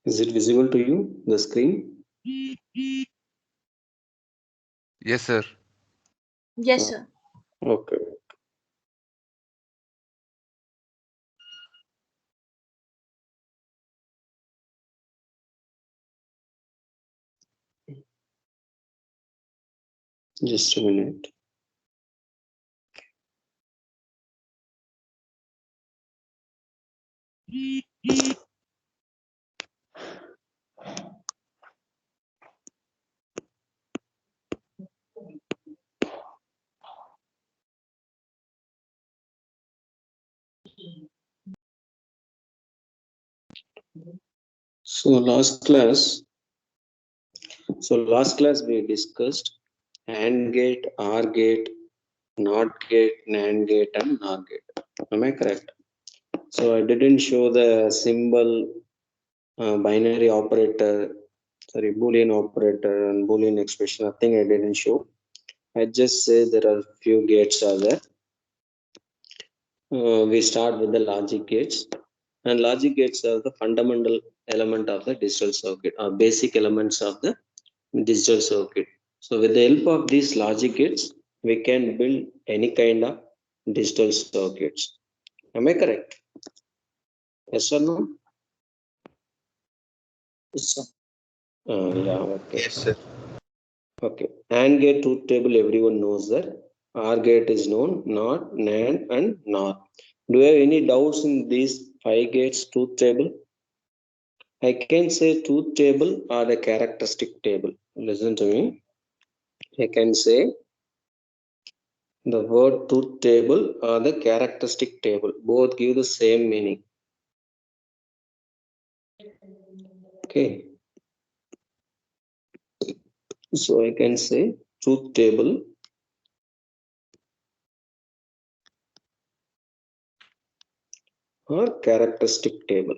Is it visible to you, the screen? Yes, sir. Yes, sir. Okay. Just a minute. So last class we discussed AND gate, OR gate, NOT gate, NAND gate, and NOR gate. Am I correct? So I didn't show the symbol, binary operator, sorry, Boolean operator and Boolean expression. Nothing I didn't show. I just say there are few gates are there. We start with the logic gates, and logic gates are the fundamental element of the digital circuit, or basic elements of the digital circuit. So with the help of these logic gates, we can build any kind of digital circuits. Am I correct? Yes or no? Yes, sir. Yeah, okay. Yes, sir. Okay. AND gate truth table, everyone knows that. OR gate is known, NOT, NAND, and NOR. Do you have any doubts in these 5 gates truth table? I can say truth table or the characteristic table. Listen to me. I can say the word truth table or the characteristic table. Both give the same meaning. Okay. So I can say truth table or characteristic table.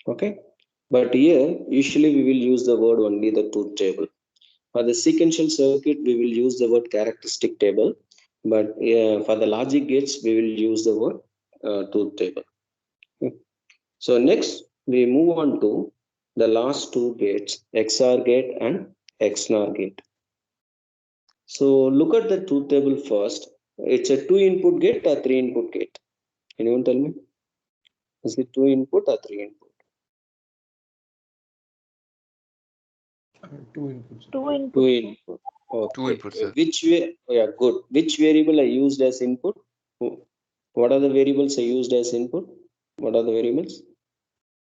Okay. But here, usually we will use the word only the truth table. For the sequential circuit, we will use the word characteristic table. But for the logic gates, we will use the word truth table. Okay. So next, we move on to the last 2 gates, XOR gate and XNOR gate. So look at the truth table first. It's a 2-input gate or 3-input gate? Anyone tell me? Is it 2-input or 3-input? 2 inputs. 2 input. 2-input. Two Okay. inputs, sir. Which way? Yeah, good. Which variable are used as input? What are the variables are used as input? What are the variables?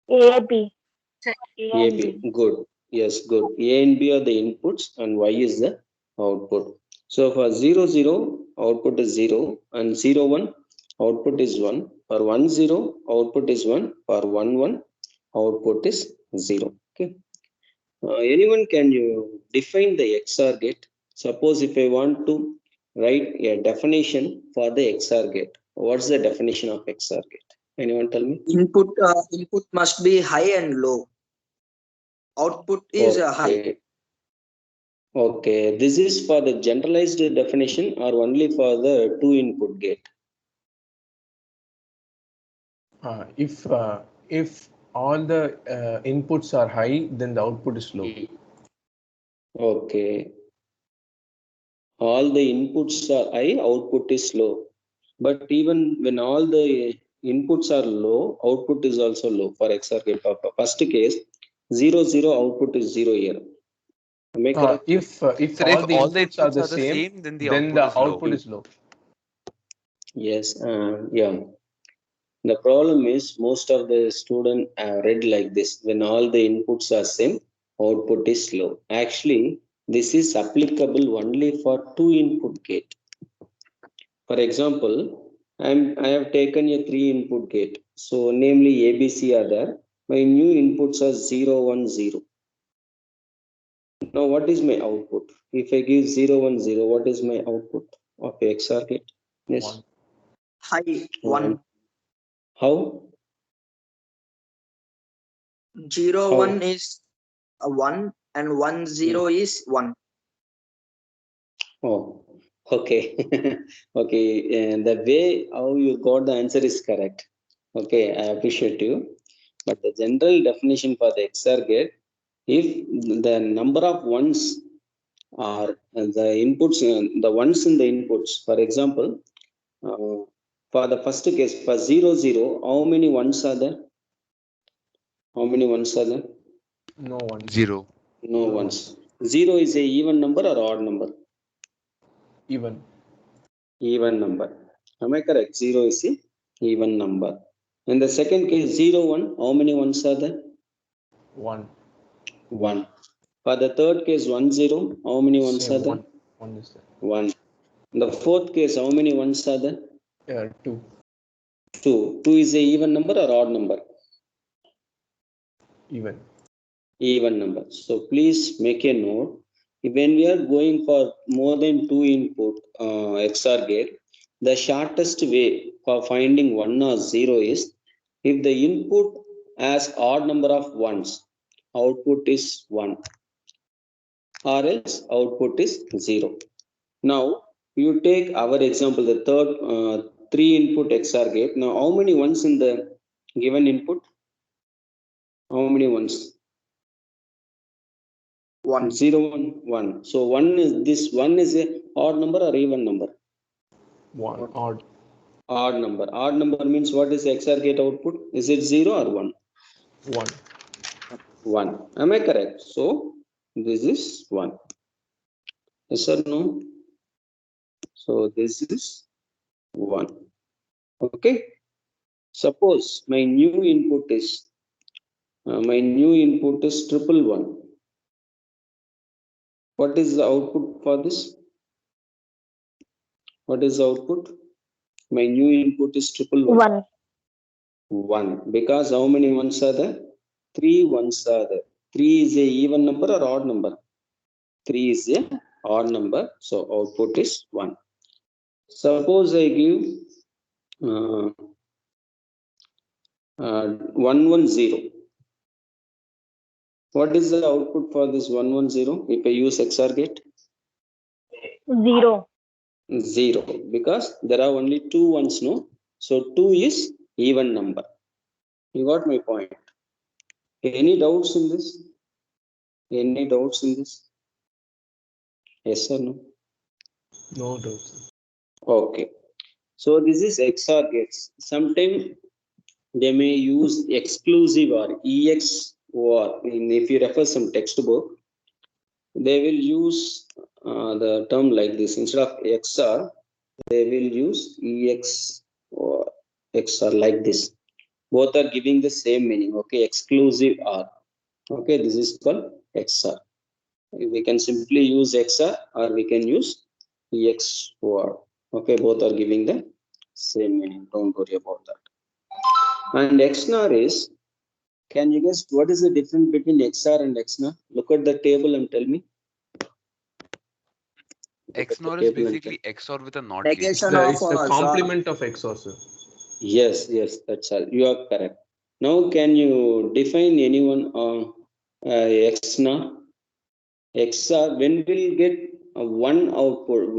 A, B. Sir, A A, and B. B. Good. Yes, good. A and B are the inputs and Y is the output. So for 0, 0, output is 0, and 0, 1, output is 1. For 1, 0, output is 1. For 1, 1, output is 0. Okay. Anyone can you define the XOR gate? Suppose if I want to write a definition for the XOR gate, what's the definition of XOR gate? Anyone tell me? Input must be high and low. Output is high. Okay. Okay. This is for the generalized definition or only for the 2-input gate? If all the inputs are high, then the output is low. Okay. All the inputs are high, output is low. But even when all the inputs are low, output is also low. For XOR gate, first case, 0, 0, output is 0 here. Am I correct? If Sir, if all the all the inputs are inputs the are the same, same, then the then output the is low. output is low. Yes. Yeah. The problem is most of the students read like this. When all the inputs are same, output is low. Actually, this is applicable only for 2-input gate. For example, I have taken a 3-input gate. So namely ABC are there. My new inputs are 0, 1, 0. Now what is my output? If I give 0, 1, 0, what is my output of a XOR gate? Yes. One. High 1. 1. How? 0, How? 1 is a 1 and 1, 0 is 1. Oh. Okay. Okay. And the way how you got the answer is correct. Okay, I appreciate you. But the general definition for the XOR gate, if the number of ones are the inputs, the ones in the inputs, for example, for the first case, for 0, 0, how many ones are there? How many ones are there? No one. 0. No ones. 0 is a even number or odd number? Even. Even number. Am I correct? 0 is a even number. In the second case, 0, 1, how many ones are there? 1. 1. For the third case, 1, 0, how many ones Same are there? 1. 1 is there. 1. In the fourth case, how many ones are there? 2. 2. 2 is a even number or odd number? Even. Even number. So please make a note. When we are going for more than 2 input XOR gate, the shortest way for finding 1 or 0 is if the input has odd number of ones, output is 1, or else output is 0. Now you take our example, the third 3 input XOR gate. Now how many ones in the given input? How many ones? 1. 0, 1, 1. So 1 is this 1 is a odd number or even number? 1. Odd. Odd number. Odd number means what is XOR gate output? Is it 0 or 1? 1. 1. Am I correct? So this is 1. Yes or no? So this is 1. Okay. Suppose my new input is triple 1. What is the output for this? What is the output? My new input is triple 1. 1. 1. Because how many ones are there? 3 ones are there. 3 is a even number or odd number? 3 is a odd number. So output is 1. Suppose I give 110. What is the output for this 110 if I use XOR gate? 0. 0. Because there are only 2 ones, no? So 2 is even number. You got my point. Any doubts in this? Any doubts in this? Yes or no? No doubts. Okay. So this is XOR gates. Sometimes they may use exclusive or EX or if you refer some textbook, they will use the term like this. Instead of XOR, they will use EX or XOR like this. Both are giving the same meaning. Okay, exclusive or. Okay, this is called XOR. We can simply use XOR or we can use EX or. Okay, both are giving the same meaning. Don't worry about that. And XNOR is, can you guess what is the difference between XOR and XNOR? Look at the table and tell me. XNOR is basically XOR with a NOT gate. Negation It's the of complement of XOR, sir. Yes, that's all. You are correct. Now, can you define anyone on XNOR? XOR, when we'll get one output,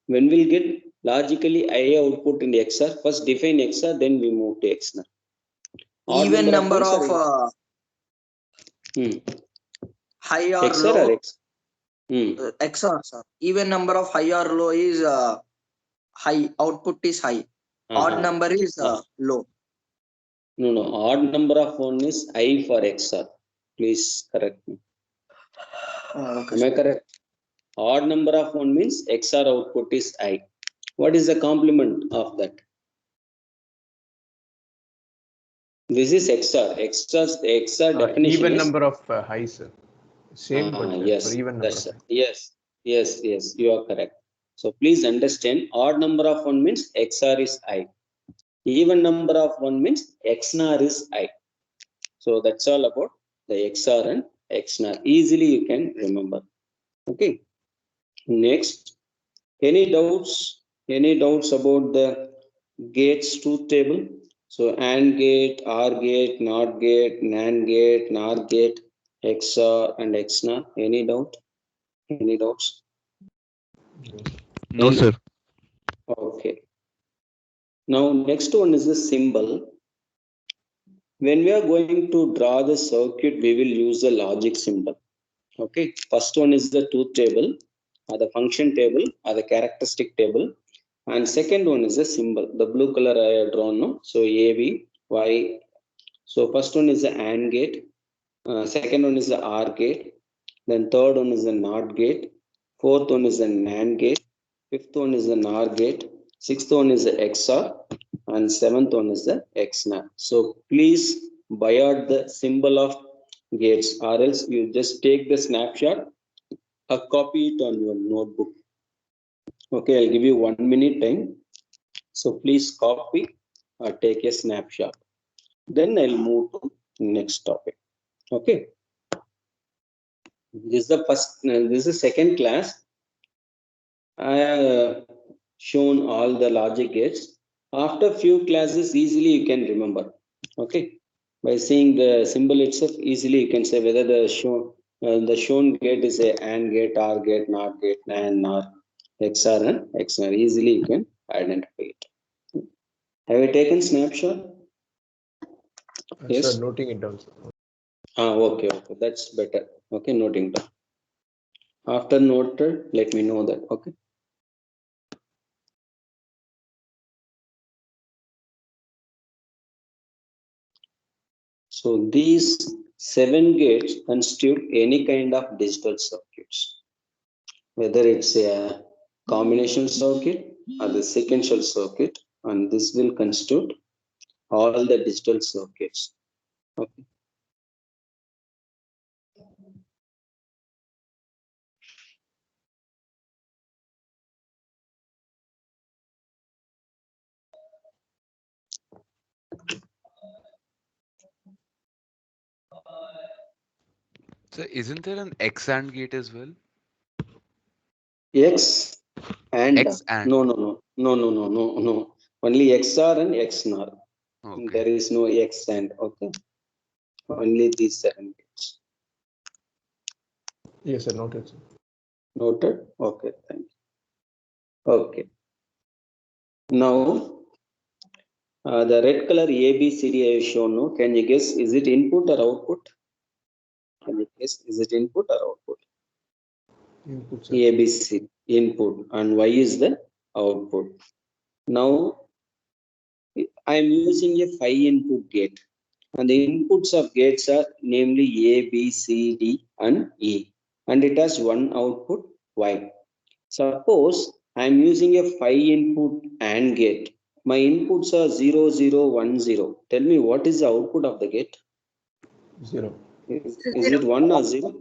when we'll get logically I output in the XOR, first define XOR, then we move to XNOR. Odd even number ones of or high or XOR low. or X? XOR, sir. Even number of high or low is high. Output is high. Odd number is low. No. Odd number of one is I for XOR. Please correct me. Okay. Am I correct? Odd number of one means XOR output is I. What is the complement of that? This is XOR. XOR definition Even is number of high, sir. Same, but yes, for even number that's of high. yes, you are correct. So please understand, odd number of one means XOR is I. Even number of one means XNOR is I. So that's all about the XOR and XNOR. Easily you can remember. Okay. Next, any doubts? Any doubts about the gates truth table? So AND gate, OR gate, NOT gate, NAND gate, NOR gate, XOR and XNOR. Any doubt? Any doubts? No, Any? sir. Okay. Now next one is the symbol. When we are going to draw the circuit, we will use the logic symbol. Okay. First one is the truth table, or the function table, or the characteristic table. And second one is the symbol. The blue color I have drawn. No? So A, B, Y. So first one is the AND gate. Second one is the OR gate. Then third one is the NOT gate. Fourth one is the NAND gate. Fifth one is the NOR gate. Sixth one is the XOR. And seventh one is the XNOR. So please buy out the symbol of gates, or else you just take the snapshot or copy it on your notebook. Okay, I'll give you 1 minute time. So please copy or take a snapshot. Then I'll move to next topic. Okay. This is the first. This is the second class. I have shown all the logic gates. After few classes, easily you can remember. Okay, by seeing the symbol itself, easily you can say whether the shown gate is a AND gate, OR gate, NOT gate, NAND, NOR, XOR, and XNOR. Easily you can identify it. Have you taken snapshot? Yes. Sir, noting it down, sir. Okay, that's better. Okay, noting down. After noted, let me know that. Okay. So these 7 gates constitute any kind of digital circuits, whether it's a combination circuit or the sequential circuit, and this will constitute all the digital circuits. Okay. So isn't there an X AND gate as well? X and X AND. no. Only XOR and XNOR. Okay. There is no X and. Okay. Only these 7 gates. Yes, sir, noted, sir. Noted? Okay, thank you. Okay. Now, the red color ABCD I have shown. No? Can you guess, is it input or output? Can you guess, is it input or output? Input, sir. ABC, input, and Y is the output. Now, I am using a 5 input gate. And the inputs of gates are namely A, B, C, D, and E. And it has one output, Y. Suppose I am using a 5 input AND gate. My inputs are 0, 0, 1, 0. Tell me what is the output of the gate? 0. Is it 1 or 0?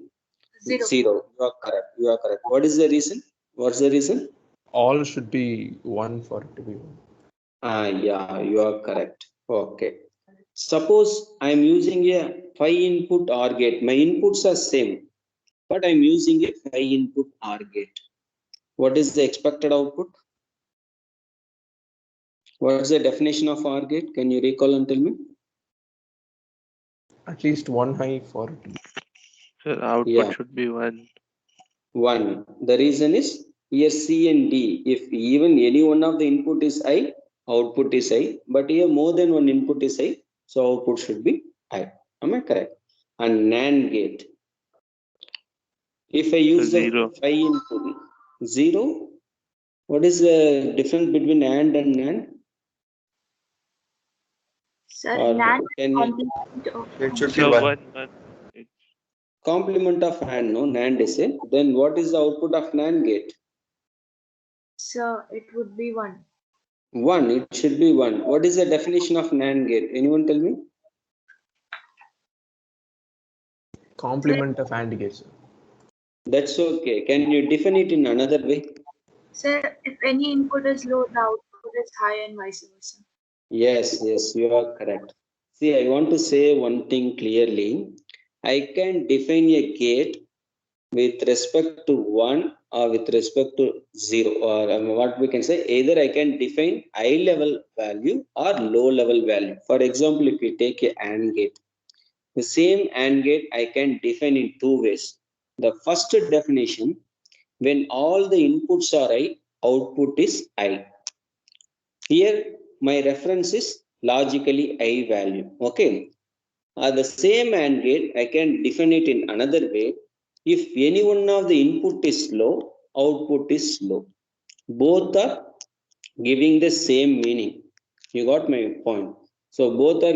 0. You are correct. You are correct. What is the reason? What's the reason? All should be 1 for it to be 1. Yeah, you are correct. Okay. Suppose I am using a 5 input OR gate. My inputs are same, but I am using a 5 input OR gate. What is the expected output? What is the definition of OR gate? Can you recall and tell me? At least 1 high for it. Sir, output should be 1. 1. The reason is here C and D. If even any one of the input is high, output is high. But here more than one input is high, so output should be high. Am I correct? And NAND gate. If I use the 0. 5 input, 0. What is the difference between AND and NAND? Sir, Or NAND can you- complement of It should be So 1. 1. complement of AND, no? NAND is it. Then what is the output of NAND gate? Sir, it would be 1. 1. It should be 1. What is the definition of NAND gate? Anyone tell me? Complement of AND gate, sir. That's okay. Can you define it in another way? Sir, if any input is low, the output is high and vice versa. Yes, you are correct. See, I want to say one thing clearly. I can define a gate with respect to 1 or with respect to 0, or what we can say, either I can define high level value or low level value. For example, if we take a AND gate, the same AND gate I can define in 2 ways. The first definition, when all the inputs are high, output is high. Here, my reference is logically high value. Okay. The same AND gate, I can define it in another way. If any one of the input is low, output is low. Both are giving the same meaning. You got my point. So both are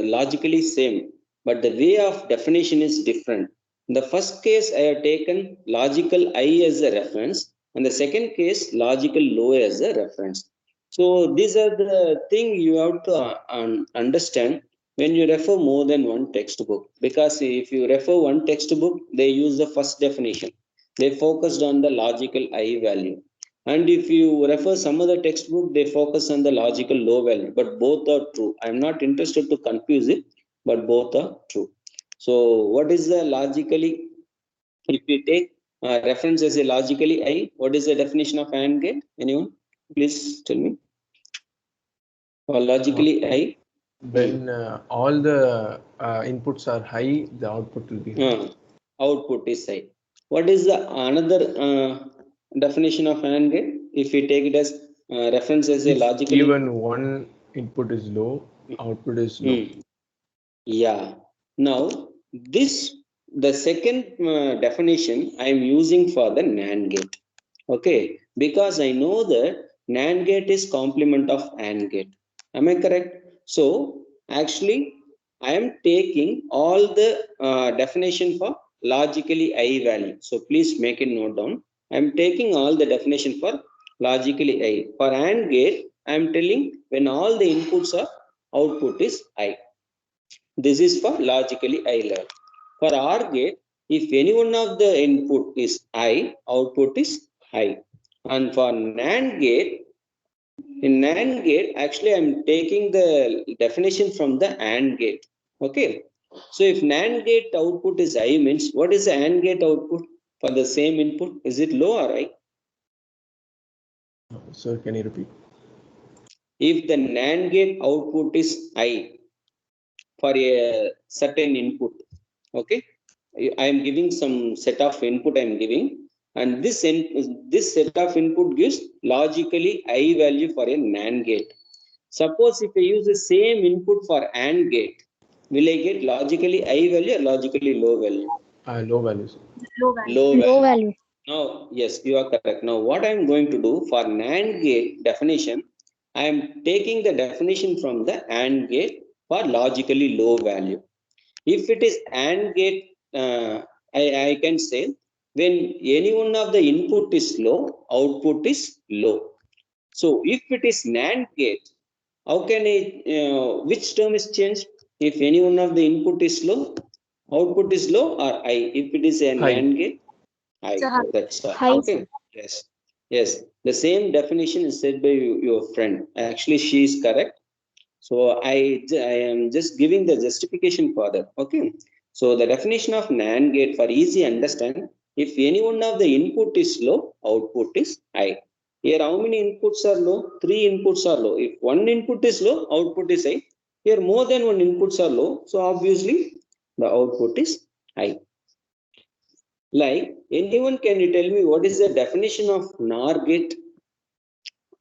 logically same, but the way of definition is different. In the first case, I have taken logical high as a reference, and the second case, logical low as a reference. So these are the thing you have to understand when you refer more than one textbook. Because if you refer one textbook, they use the first definition. They focused on the logical high value. And if you refer some other textbook, they focus on the logical low value, but both are true. I'm not interested to confuse it, but both are true. So what is the logically, if we take reference as a logically high, what is the definition of AND gate? Anyone? Please tell me. Or logically high? When all the inputs are high, the output will be high. Output is high. What is the another definition of AND gate? If we take it as reference as a If logically, even one input is low, output is low. Yeah. Now this the second definition I am using for the NAND gate. Okay, because I know that NAND gate is complement of AND gate. Am I correct? So actually, I am taking all the definition for logically high value. So please make it note down. I am taking all the definition for logically high. For AND gate, I am telling when all the inputs are output is high. This is for logically high level. For OR gate, if any one of the input is high, output is high. And for NAND gate, in NAND gate, actually I'm taking the definition from the AND gate. Okay. So if NAND gate output is high means what is the AND gate output for the same input? Is it low or high? So can you repeat? If the NAND gate output is high for a certain input, okay, I am giving some set of input I am giving, and this set of input gives logically high value for a NAND gate. Suppose if I use the same input for AND gate, will I get logically high value or logically low value? Low values. Low value. Low value. Low value. Now, yes, you are correct. Now, what I am going to do for NAND gate definition, I am taking the definition from the AND gate for logically low value. If it is AND gate, I can say when any one of the input is low, output is low. So if it is NAND gate, how can I, which term is changed? If any one of the input is low, output is low or high. If it is a High. NAND gate, high. So high. That's all. High. Okay. Yes. Yes. The same definition is said by your friend. Actually, she is correct. So I am just giving the justification for that. Okay. So the definition of NAND gate for easy understand, if any one of the input is low, output is high. Here how many inputs are low? 3 inputs are low. If one input is low, output is high. Here more than one inputs are low. So obviously the output is high. Like anyone, can you tell me what is the definition of NOR gate?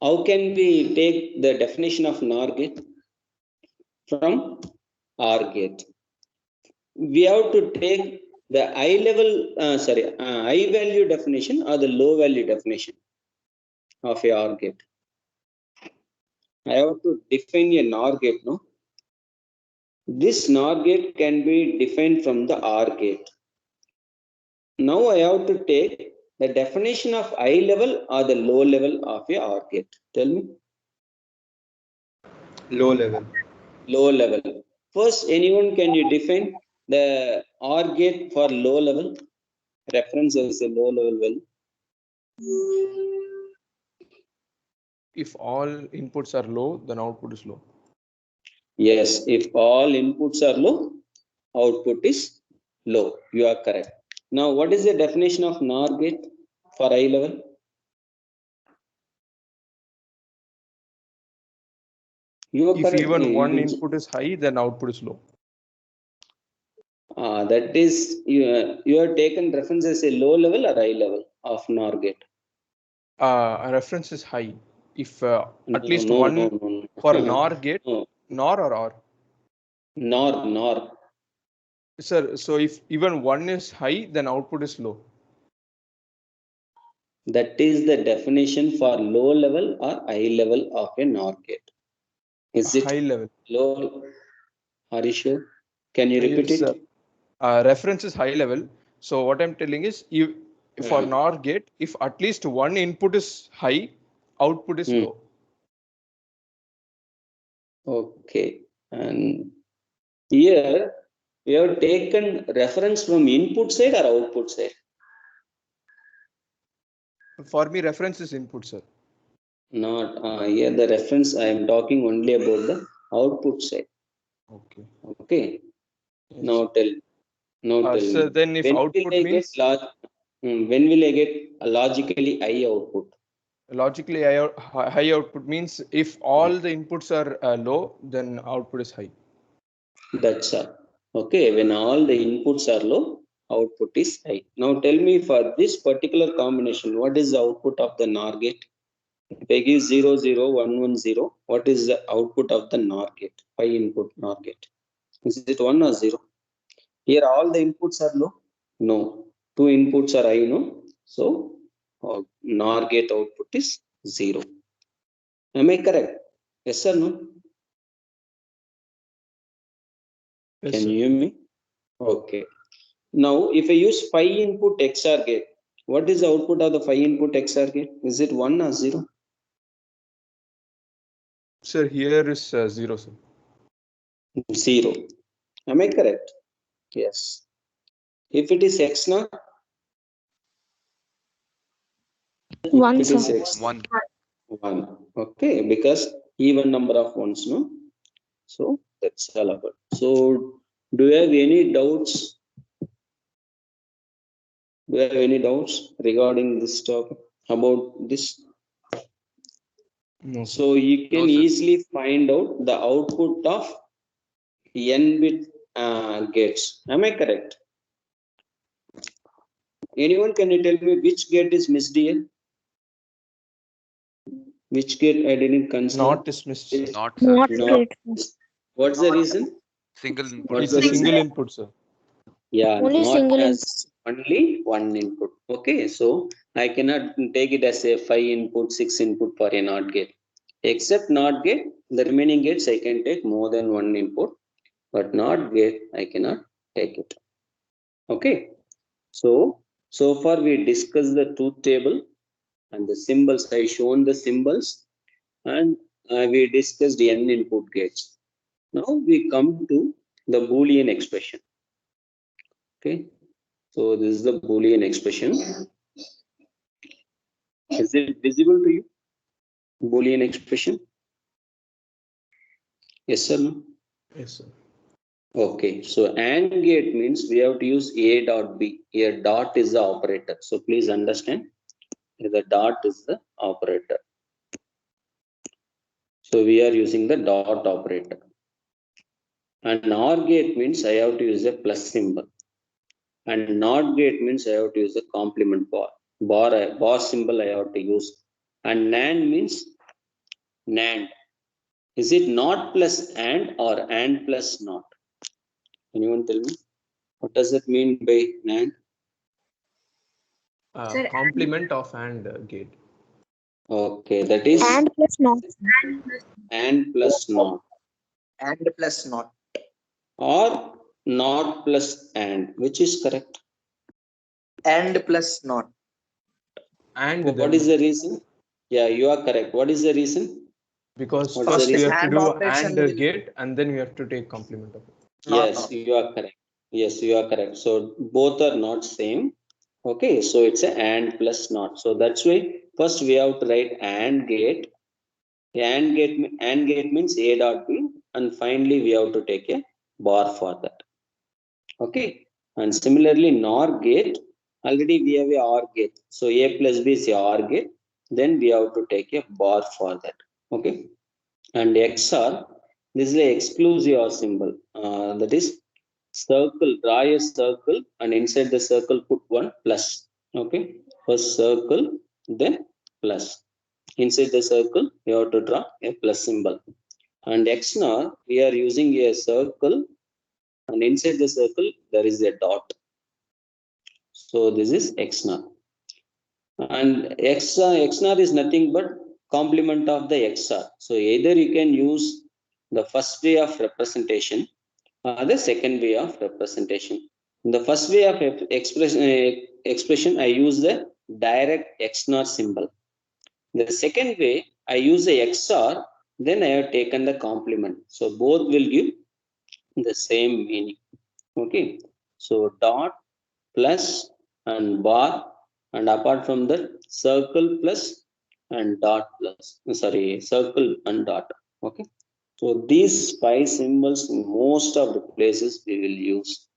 How can we take the definition of NOR gate from OR gate? We have to take the high value definition or the low value definition of a OR gate. I have to define a NOR gate, no? This NOR gate can be defined from the OR gate. Now I have to take the definition of high level or the low level of a OR gate. Tell me. Low level. Low level. First, anyone, can you define the OR gate for low level? Reference as a low level value. If all inputs are low, then output is low. Yes, if all inputs are low, output is low. You are correct. Now, what is the definition of NOR gate for high level? You are If correct. even one input is high, then output is low. That is, you have taken reference as a low level or high level of NOR gate. A reference is high if at No, least no, one no, no, no. for NOR gate, No. NOR or OR. NOR. Sir, so if even one is high, then output is low. That is the definition for low level or high level of a NOR gate. Is it High level. low? Are you sure? Can you repeat Yes, it? reference is high level. So what I'm telling is, for Hmm. NOR gate, if at least one input is high, output is Hmm. low. Okay. And here we have taken reference from input side or output side? For me, reference is input, sir. Not here the reference, I am talking only about the output side. Okay. Okay. Yes, Now sir. tell So me. then if When output will I means get when will I get a logically high output? logically high output means if all the inputs are low, then output is high. That's all. Okay, when all the inputs are low, output is high. Now tell me for this particular combination, what is the output of the NOR gate? If I give 0, 0, 1, 1, 0, what is the output of the NOR gate? 5 input NOR gate. Is it 1 or 0? Here all the inputs are low? No. 2 inputs are high, no? So NOR gate output is 0. Am I correct? Yes or no? Yes, Can sir. you hear me? Okay. Now, if I use 5 input XOR gate, what is the output of the 5 input XOR gate? Is it 1 or 0? Sir, here is 0, sir. 0. Am I correct? Yes. If it is XNOR, One, it is sir. X One. 1. Okay, because even number of ones, no? So that's all about. So do you have any doubts? Do you have any doubts regarding this topic about this? No, sir. So you can No, sir. easily find out the output of n bit gates. Am I correct? Anyone can you tell me which gate is missed here? Which gate I didn't consider? Not dismissed, sir. Not, sir. Not Not. gate. What's the reason? Single input. What's It's the a reason? single input, sir. Yeah, Only not single as only one input. Okay, so I cannot take it as a 5 input, 6 input for a NOT gate. Except NOT gate, the remaining gates I can take more than one input, but NOT gate I cannot take it. Okay, so far we discussed the truth table and the symbols. I shown the symbols and we discussed n input gates. Now we come to the Boolean expression. Okay, so this is the Boolean expression. Is it visible to you? Boolean expression? Yes or no? Yes, sir. Okay, so AND gate means we have to use A dot B. Here dot is the operator. So please understand, the dot is the operator. So we are using the dot operator. And NOR gate means I have to use a plus symbol. And NOT gate means I have to use a complement bar. Bar symbol I have to use. And NAND means NAND. Is it not plus AND or AND plus NOT? Anyone tell me? What does it mean by NAND? Sir, Complement of AND gate. Okay, that is and plus not. and plus AND plus NOT. And plus not. Or NOT plus AND. Which is correct? And plus not. And What then is the reason? Yeah, you are correct. What is the reason? because What's first the we reason? have to AND do operation AND will gate and then we have to take complement of it. not. Yes, you are correct. Yes, you are correct. So both are not same. Okay, so it's a AND plus NOT. So that's why first we have to write AND gate. AND gate means A dot B, and finally we have to take a bar for that. Okay, and similarly NOR gate, already we have a OR gate. So A plus B is a OR gate. Then we have to take a bar for that. Okay, and XOR, this is a exclusive OR symbol. That is circle, draw a circle and inside the circle put one plus. Okay, first circle, then plus. Inside the circle, you have to draw a plus symbol. And XNOR, we are using a circle, and inside the circle, there is a dot. So this is XNOR. And XNOR is nothing but complement of the XOR. So either you can use the first way of representation or the second way of representation. In the first way of expression, I use the direct XNOR symbol. The second way, I use the XOR, then I have taken the complement. So both will give the same meaning. Okay. So dot plus and bar, and apart from that, circle plus and dot plus. Sorry, circle and dot. Okay. So these 5 symbols in most of the places we will use.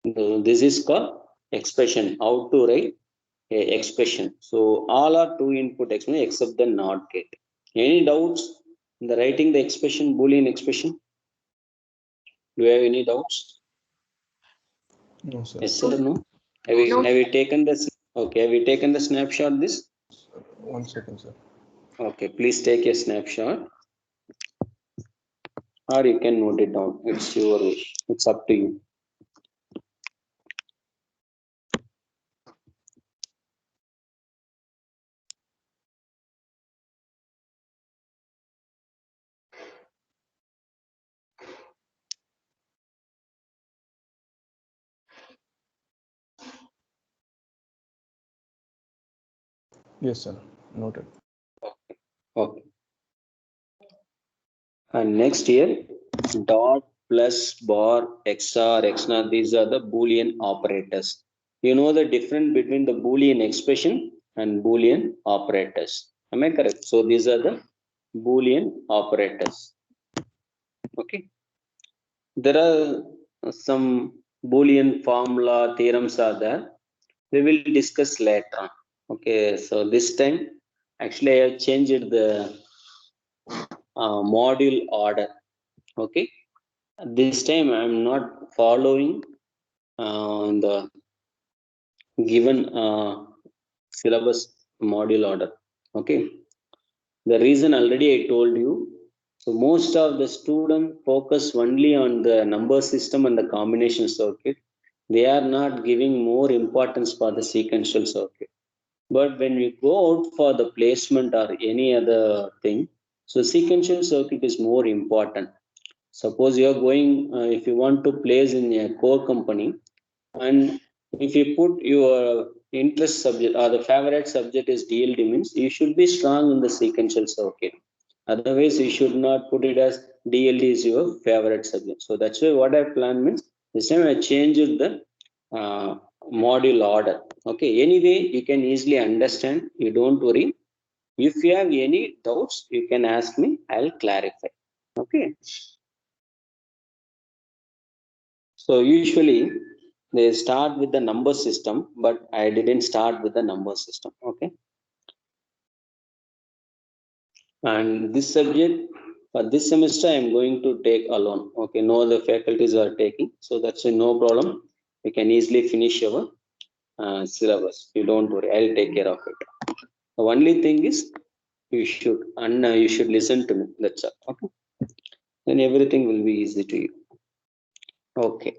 This is called expression. How to write a expression. So all are 2 input expression except the NOT gate. Any doubts in the writing the expression, Boolean expression? Do you have any doubts? No, sir. Yes or no? No. Have you taken this? Okay, have you taken the snapshot this? 1 second, sir. Okay, please take a snapshot. Or you can note it down. It's your wish. It's up to you. Yes, sir. Noted. Okay. And next here, dot plus bar XOR XNOR, these are the Boolean operators. You know the difference between the Boolean expression and Boolean operators. Am I correct? So these are the Boolean operators. Okay. There are some Boolean formula theorems are there. We will discuss later on. Okay. So this time, actually, I have changed the module order. Okay. This time I am not following the given syllabus module order. Okay. The reason already I told you. So most of the students focus only on the number system and the combination circuit. They are not giving more importance for the sequential circuit. But when we go out for the placement or any other thing, so sequential circuit is more important. Suppose you are going, if you want to place in a core company, and if you put your interest subject or the favorite subject is DLD, means you should be strong in the sequential circuit. Otherwise, you should not put it as DLD is your favorite subject. So that's why what I plan means this time I changed the module order. Okay. Anyway, you can easily understand. You don't worry. If you have any doubts, you can ask me. I'll clarify. Okay. So usually they start with the number system, but I didn't start with the number system. Okay. And this subject for this semester, I'm going to take alone. Okay. No other faculties are taking. So that's no problem. We can easily finish our syllabus. You don't worry. I'll take care of it. The only thing is you should listen to me. That's all. Okay. Then everything will be easy to you. Okay.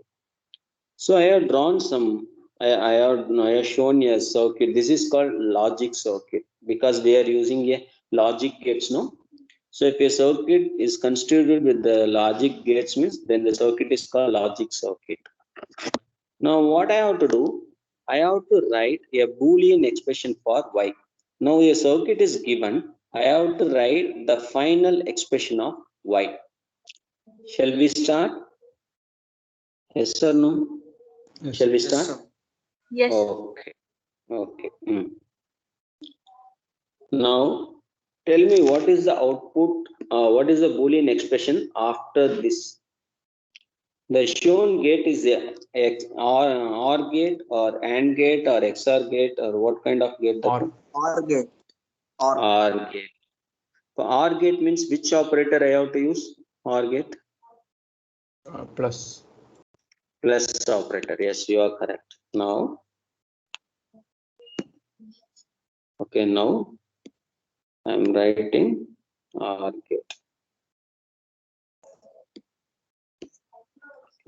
So I have drawn some, I have shown a circuit. This is called logic circuit because we are using a logic gates, no? So if a circuit is constituted with the logic gates means then the circuit is called logic circuit. Now what I have to do, I have to write a Boolean expression for Y. Now a circuit is given, I have to write the final expression of Y. Shall we start? Yes or no? Yes. Shall we Yes, start? sir. Yes. Okay. Okay. Now, tell me what is the output, what is the Boolean expression after this? The shown gate is a OR gate or AND gate or XOR gate or what kind of gate? Or OR gate. OR. OR gate. So OR gate means which operator I have to use? OR gate? plus. Plus operator. Yes, you are correct. Now, Okay, now I'm writing OR gate.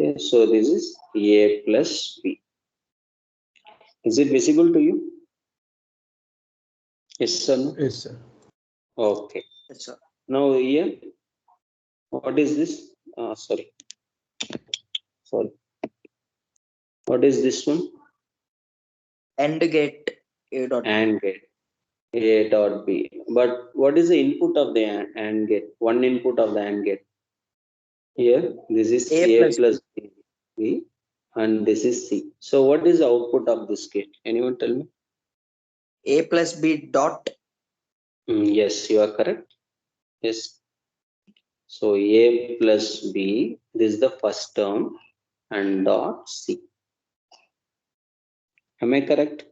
Okay, so this is A plus B. Is it visible to you? Yes or no? Yes, sir. Okay. Yes, sir. Now here, what is this? Sorry. What is this one? AND gate A dot B. AND gate. A dot B. But what is the input of the AND gate? One input of the AND gate. Here, this is A A plus plus B, and this is C. So what is the output of this gate? Anyone tell me? A plus B dot. Yes, you are correct. Yes. So A plus B, this is the first term, and dot C. Am I correct?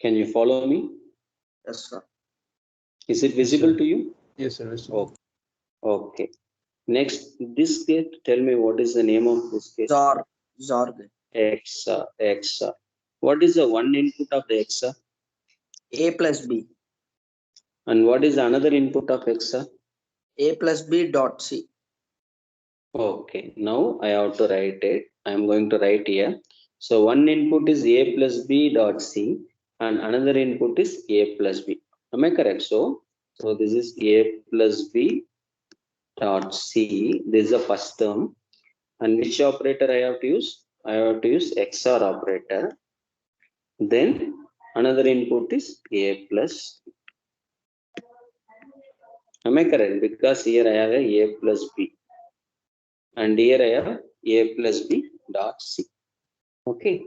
Can you follow me? Yes, sir. Is it visible sir. to you? Yes, sir. Okay. Okay. Next, this gate, tell me what is the name of this gate? XOR gate. XOR. What is the one input of the XOR? A plus B. And what is another input of XOR? A plus B dot C. Okay, now I have to write it. I am going to write here. So one input is A plus B dot C, and another input is A plus B. Am I correct? So this is A plus B dot C. This is the first term. And which operator I have to use? I have to use XOR operator. Then another input is A plus B. Am I correct? Because here I have a plus B. And here I have A plus B dot C. Okay.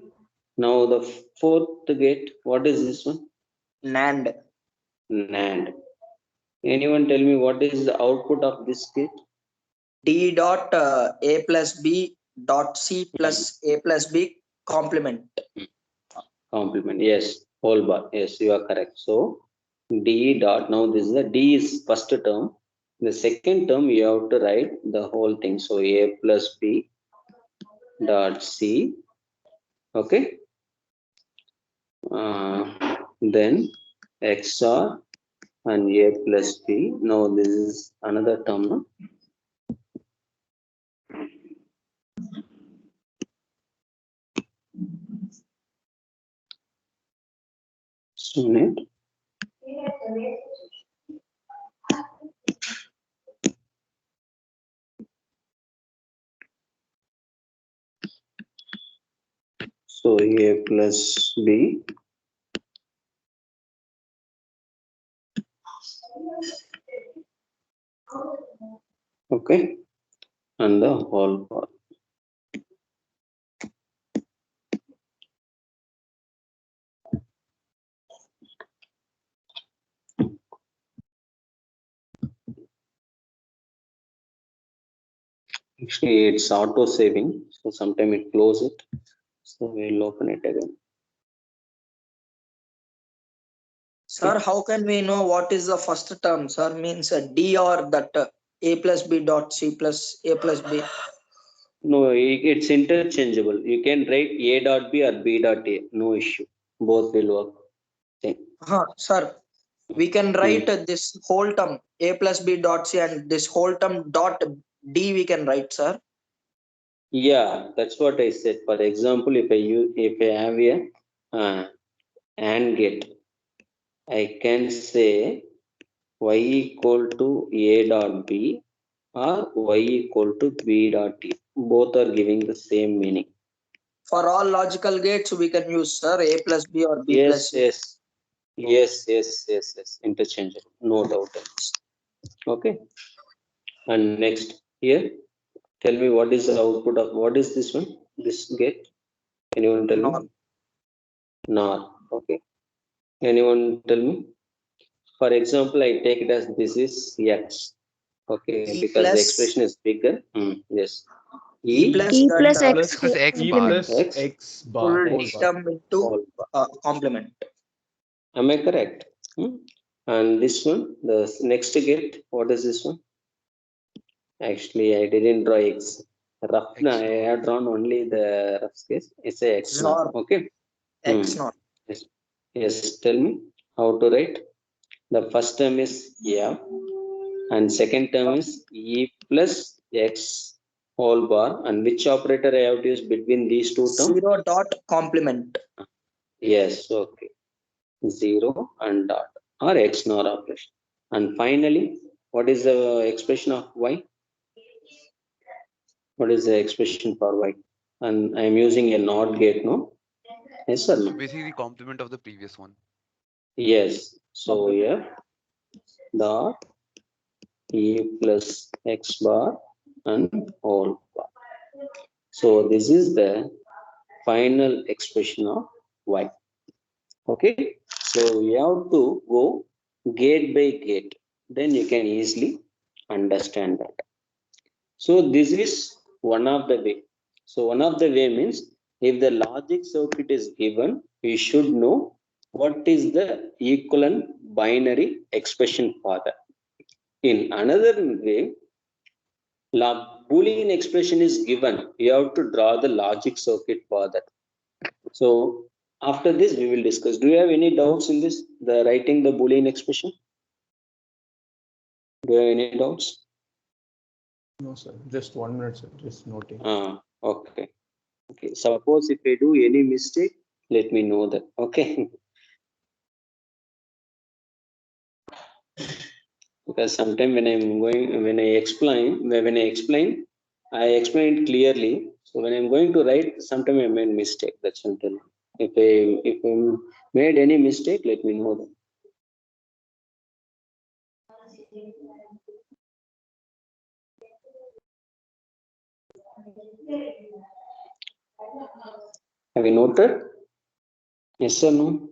Now the fourth gate, what is this one? NAND. NAND. Anyone tell me what is the output of this gate? D dot A plus B dot C plus A plus B complement. Complement. Yes. Whole bar. Yes, you are correct. So D dot. Now this is the D is first term. The second term you have to write the whole thing. So A plus B dot C. Okay. Then XOR and A plus B. Now this is another term. No? Sunit. So A plus B. Okay. And the whole part. Actually, it's auto saving. So sometime it close it. So we'll open it again. Sir, how can we know what is the first term? Sir, means D or that A plus B dot C plus A plus B. No, it's interchangeable. You can write A dot B or B dot A. No issue. Both will work. Same. Sir, we can write this whole term A plus B dot C and this whole term dot D we can write, sir. Yeah, that's what I said. For example, if I have a AND gate, I can say y equal to A dot B or y equal to B dot A. Both are giving the same meaning. For all logical gates, we can use, sir, A plus B or B plus C. Yes. Interchangeable. No doubt. Okay. And next here, tell me what is the output of what is this one? This gate? Anyone tell NOR. me? NOR. Okay. Anyone tell me? For example, I take it as this is X. Okay, E because the plus- expression is bigger. Yes. E plus E that, plus X Plus X E bar. plus X. X bar. full Whole D bar. term into Whole bar. complement. Am I correct? And this one, the next gate, what is this one? Actually, I didn't draw X. Rough. No, I have drawn only the rough case. It's a X XOR. now. Okay. X NOR. Yes, tell me how to write. The first term is F and second term is E plus X whole bar. And which operator I have to use between these two terms? 0 dot complement. Yes, okay. 0 and dot or XNOR operation. And finally, what is the expression of Y? What is the expression for Y? And I am using a NOT gate, no? Yes, sir. So No? basically the complement of the previous one. Yes. So F dot E plus X bar and whole bar. So this is the final expression of Y. Okay. So we have to go gate by gate. Then you can easily understand that. So this is one of the way. So one of the way means if the logic circuit is given, we should know what is the equivalent binary expression for that. In another way, Boolean expression is given. You have to draw the logic circuit for that. So after this, we will discuss. Do you have any doubts in this? The writing the Boolean expression? Do you have any doubts? No, sir. Just 1 minute, sir. Just noting. Okay. Okay. Suppose if I do any mistake, let me know that. Okay. Because sometimes when I explain I explain it clearly. So when I'm going to write, sometimes I made mistake. That's until if I made any mistake, let me know that. Have you noted? Yes or no?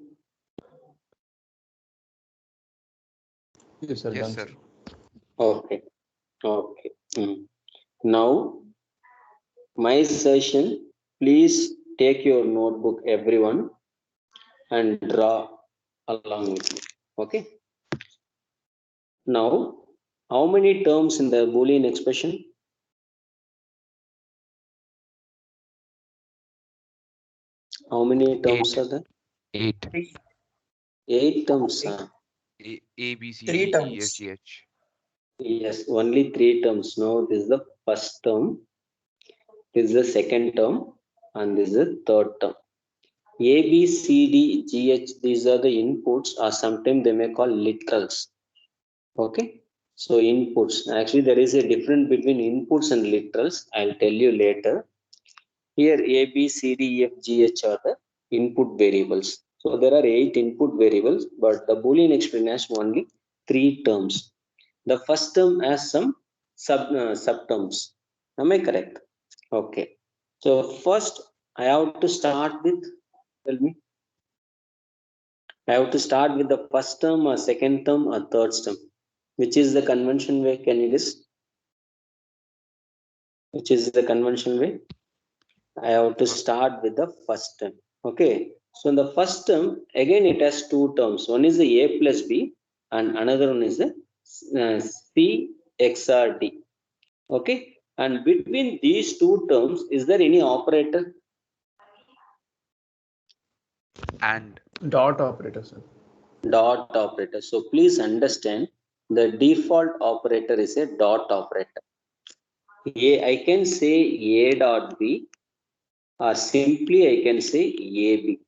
Yes, sir. Yes, Done, sir. sir. Okay. Okay. Now, my session, please take your notebook, everyone, and draw along with me. Okay. Now, how many terms in the Boolean expression? How many terms 8. are there? 8. 8 terms. A, B, C, 3 D, E, F, terms. G, H. Yes, only 3 terms. Now, this is the first term, this is the second term, and this is the third term. A, B, C, D, G, H, these are the inputs, or sometimes they may call literals. Okay, so inputs. Actually, there is a difference between inputs and literals. I'll tell you later. Here, A, B, C, D, E, F, G, H are the input variables. So there are 8 input variables, but the Boolean expression has only 3 terms. The first term has some subterms. Am I correct? Okay. So first, I have to start with. Tell me. I have to start with the first term, or second term, or third term. Which is the convention way? Can you guess? Which is the conventional way? I have to start with the first term. Okay. So in the first term, again it has 2 terms. One is the A plus B, and another one is the C XOR D. Okay. And between these 2 terms, is there any operator? And. Dot operator, sir. Dot operator. So please understand the default operator is a dot operator. I can say A dot B, or simply I can say AB.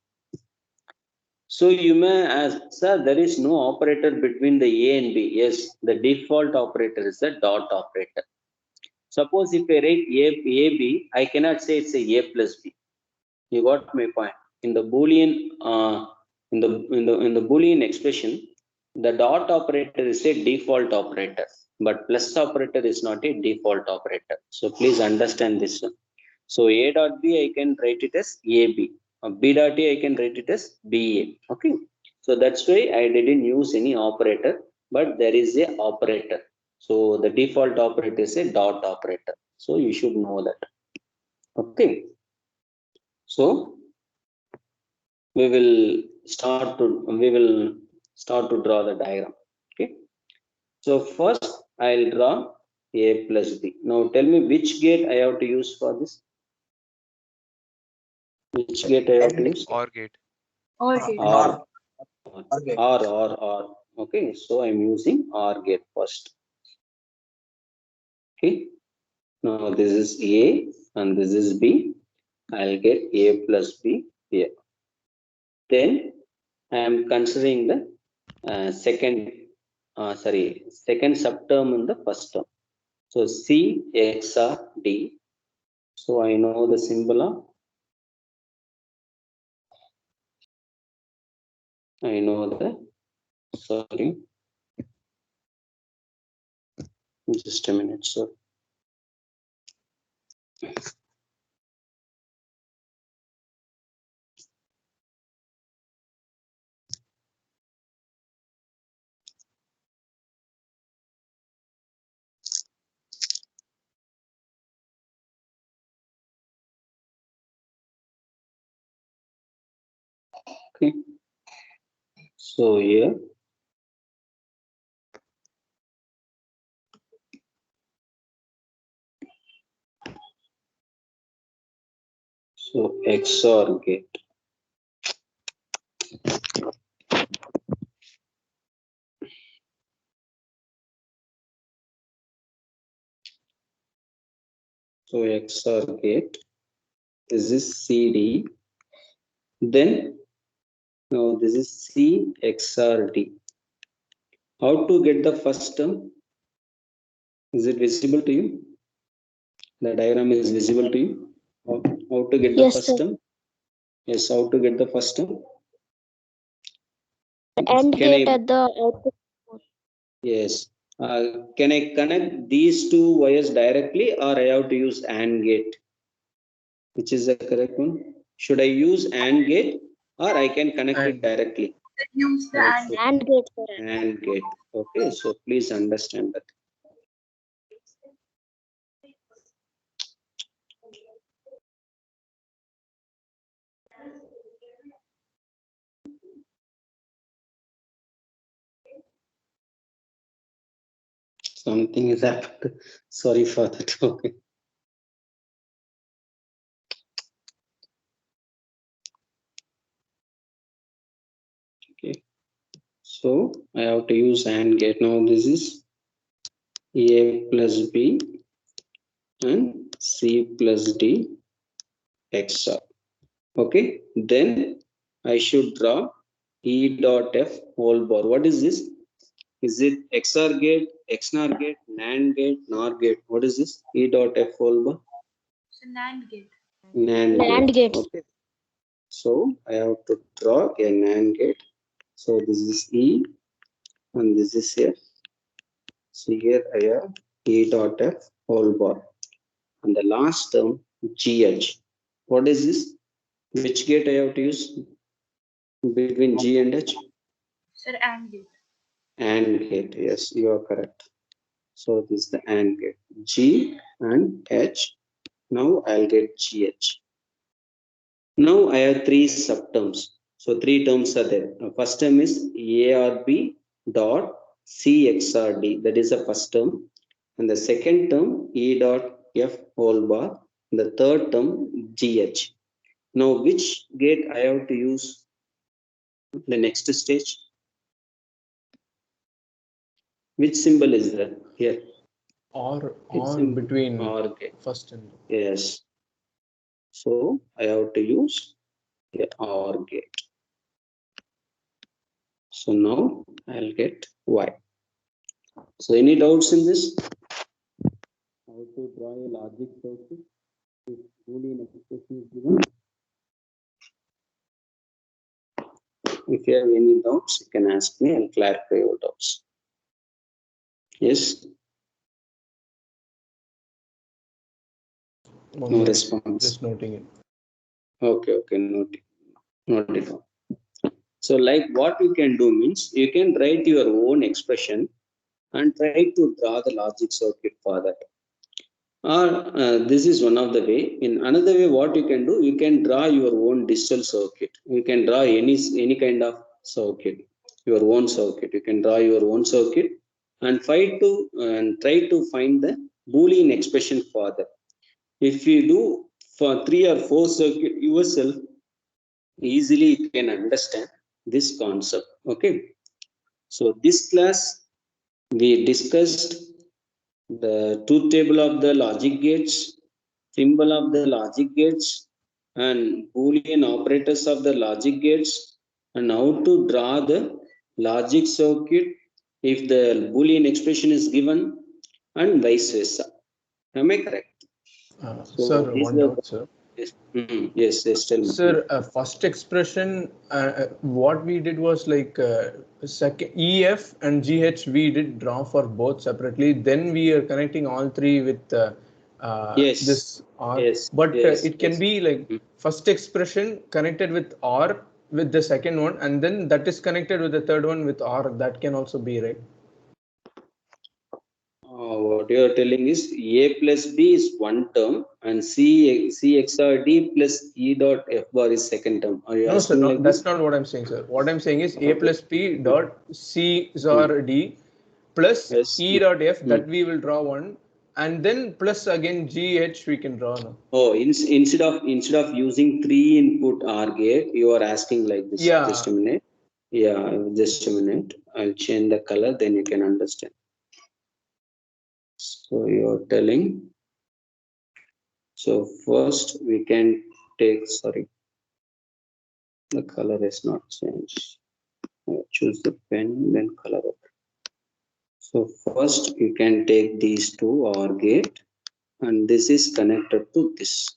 So you may ask, sir, there is no operator between the A and B. Yes, the default operator is the dot operator. Suppose if I write AB, I cannot say it's a plus B. You got my point. In the Boolean, in the Boolean expression, the dot operator is a default operator, but plus operator is not a default operator. So please understand this one. So A dot B, I can write it as AB. B dot A, I can write it as BA. Okay. So that's why I didn't use any operator, but there is a operator. So the default operator is a dot operator. So you should know that. Okay. So we will start to draw the diagram. Okay. So first I'll draw A plus B. Now tell me which gate I have to use for this. Which gate I have to use? OR gate. Or gate. Or OR gate. or. Okay, so I'm using OR gate first. Okay, now this is A and this is B. I'll get A plus B here. Then I am considering the second subterm in the first term. So C XOR D. So I know the symbol of, sorry, just a minute, sir. Okay. So here, so XOR gate. So XOR gate. This is CD. Then now this is C XOR D. How to get the first term? Is it visible to you? The diagram is visible to you? How to get the Yes, first sir. term? Yes, how to get the first term? AND Can gate I- at the output. Yes. Can I connect these two wires directly, or I have to use AND gate? Which is the correct one? Should I use AND gate, or I can connect it directly? Use the Yes. AND. AND gate, sir. AND gate. Okay, so please understand that. Something is happened. Sorry for that. Okay. Okay. So I have to use AND gate. Now this is A plus B and C plus D XOR. Okay. Then I should draw E dot F whole bar. What is this? Is it XOR gate, XNOR gate, NAND gate, NOR gate? What is this? E dot F whole bar? It's a NAND gate. NAND gate. Okay. So I have to draw a NAND gate. So this is E and this is F. So here I have E dot F whole bar. And the last term GH. What is this? Which gate I have to use between G and H? Sir, AND gate. AND gate. Yes, you are correct. So this is the AND gate. G and H. Now I'll get GH. Now I have three subterms. So three terms are there. First term is ARB dot C XOR D. That is the first term. And the second term E dot F whole bar. The third term GH. Now which gate I have to use? The next stage. Which symbol is there here? Or It's on between OR gate. first and Yes. So I have to use the OR gate. So now I'll get Y. So any doubts in this? How to draw a logic circuit if Boolean expression is given? If you have any doubts, you can ask me. I'll clarify your doubts. Yes. No response. just noting it. Okay. Note it down. So like what you can do means you can write your own expression and try to draw the logic circuit for that. Or this is one of the way. In another way, what you can do, you can draw your own digital circuit. You can draw any kind of circuit, your own circuit. You can draw your own circuit and try to find the Boolean expression for that. If you do for 3 or 4 circuit yourself, easily you can understand. this concept. Okay. So this class we discussed the truth table of the logic gates, symbol of the logic gates, and Boolean operators of the logic gates, and how to draw the logic circuit if the Boolean expression is given, and vice versa. Am I correct? Sir, these one are doubt, sir. yes, yes, tell me. Sir, first expression, what we did was like second EF and GH we did draw for both separately. Then we are connecting all three with Yes. this R. Yes, But yes, it can yes. be like first expression connected with R with the second one, and then that is connected with the third one with R. That can also be right. What you are telling is A plus B is one term and C XOR D plus E dot F bar is second term. Are you No, sir, asking like that's this? not what I'm saying, sir. What I'm saying is A Okay. plus P dot C XOR D plus Yes. E dot F, that we will draw one, and then plus again GH we can draw now. Oh, instead of using 3-input OR gate, you are asking like this. Yeah. Just a minute. Yeah, just a minute. I'll change the color, then you can understand. So you're telling. So first we can take, sorry, the color is not changed. Choose the pen, then color it. So first you can take these two OR gate, and this is connected to this.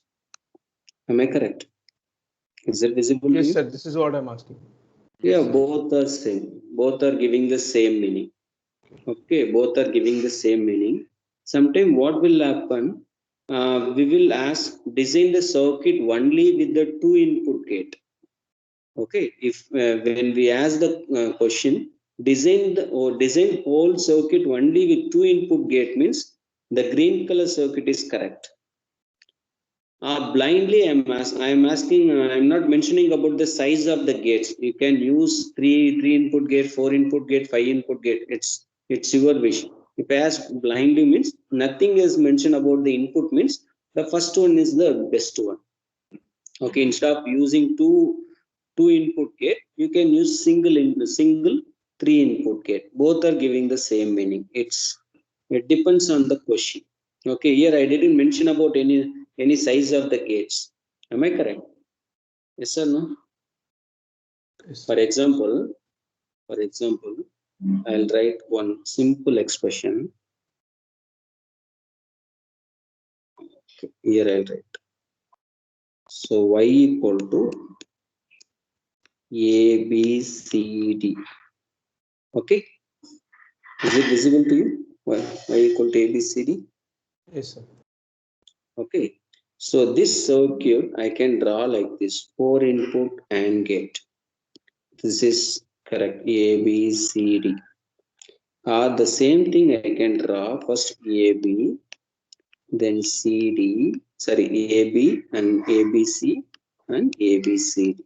Am I correct? Is it visible to Yes, you? sir. This is what I'm asking. Yeah, both are same. Both are giving the same meaning. Okay, both are giving the same meaning. Sometime what will happen? We will ask design the circuit only with the 2-input gate. Okay, if when we ask the question, design whole circuit only with 2-input gate means the green color circuit is correct. Blindly I'm asking, I'm not mentioning about the size of the gates. You can use three input gate, 4-input gate, 5-input gate. It's your wish. If I ask blindly means nothing is mentioned about the input means the first one is the best one. Okay, instead of using two input gate, you can use single 3-input gate. Both are giving the same meaning. It depends on the question. Okay, here I didn't mention about any size of the gates. Am I correct? Yes or no? Yes. For example, I'll write one simple expression. Okay, here I'll write. So y equal to A, B, C, D. Okay. Is it visible to you? Y equal to A, B, C, D? Yes, sir. Okay. So this circuit I can draw like this: 4-input AND gate. This is correct. A, B, C, D. The same thing I can draw first A, B, then C, D. Sorry, A, B and A, B, C and A, B, C, D.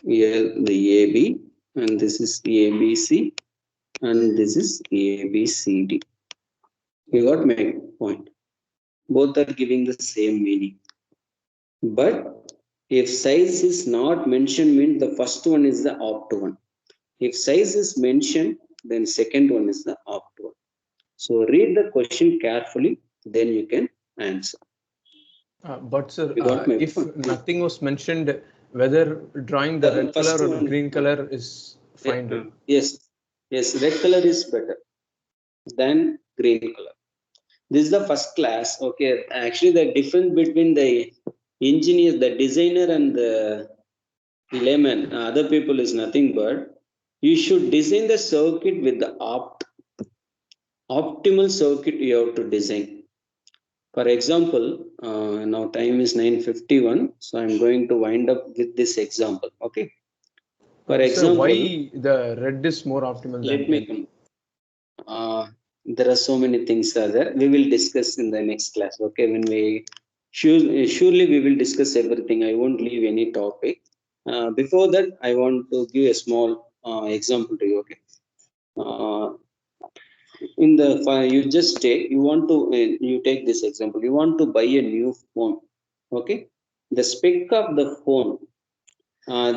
Here the A, B and this is A, B, C and this is A, B, C, D. You got my point. Both are giving the same meaning. But if size is not mentioned, means the first one is the opt one. If size is mentioned, then second one is the opt one. So read the question carefully, then you can answer. But sir, You got my if point? nothing was mentioned, whether drawing the red first color or the one- green color is fine. Right? Yes, red color is better than green color. This is the first class. Okay, actually the difference between the engineer, the designer and the layman, other people is nothing but you should design the circuit with the optimal circuit you have to design. For example, now time is 9:51, so I'm going to wind up with this example. Okay. For Sir, example, why the red is more optimal let than me green? come. There are so many things are there. We will discuss in the next class. Okay, when we surely we will discuss everything. I won't leave any topic. Before that, I want to give a small example to you. Okay. In the you just take you want to you take this example. You want to buy a new phone. Okay. the spec of the phone,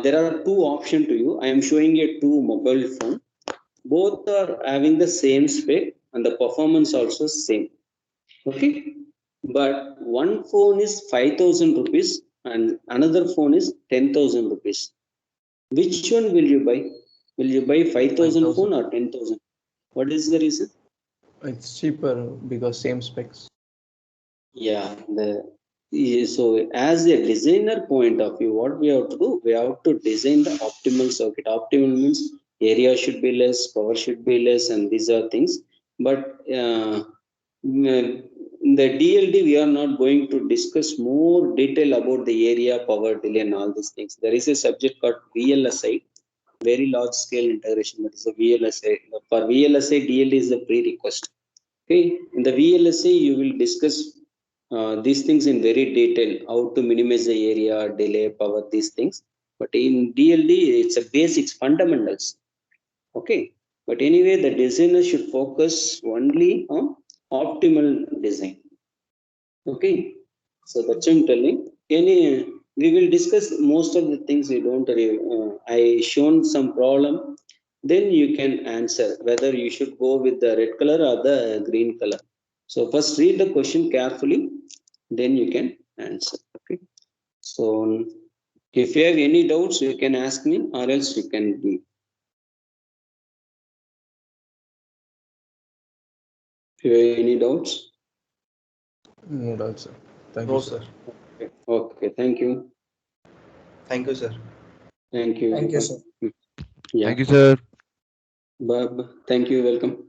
there are two options to you. I am showing you two mobile phone. Both are having the same spec and the performance also same. Okay, but one phone is 5,000 rupees and another phone is 10,000 rupees. Which one will you buy? Will you buy 5,000 5,000. phone or 10,000? What is the reason? It's cheaper because same specs. Yeah, so as a designer point of view, what we have to do, we have to design the optimal circuit. Optimal means area should be less, power should be less, and these are things. But in the DLD, we are not going to discuss more detail about the area, power, delay, and all these things. There is a subject called VLSI, very large scale integration. That is a VLSI. For VLSI, DLD is a prerequisite. Okay, in the VLSI, you will discuss these things in very detail, how to minimize the area, delay, power, these things. But in DLD, it's a basics, fundamentals. Okay, but anyway, the designer should focus only on optimal design. Okay, so that's what I'm telling. We will discuss most of the things you don't. I shown some problem. Then you can answer whether you should go with the red color or the green color. So first read the question carefully, then you can answer. Okay. So if you have any doubts, you can ask me, or else you can leave. If you have any doubts. No doubt, sir. Thank No, you, sir. sir. Okay. Thank you. Thank you, sir. Thank you. Thank you, sir. Yeah. Thank you, sir. Bob, thank you. Welcome.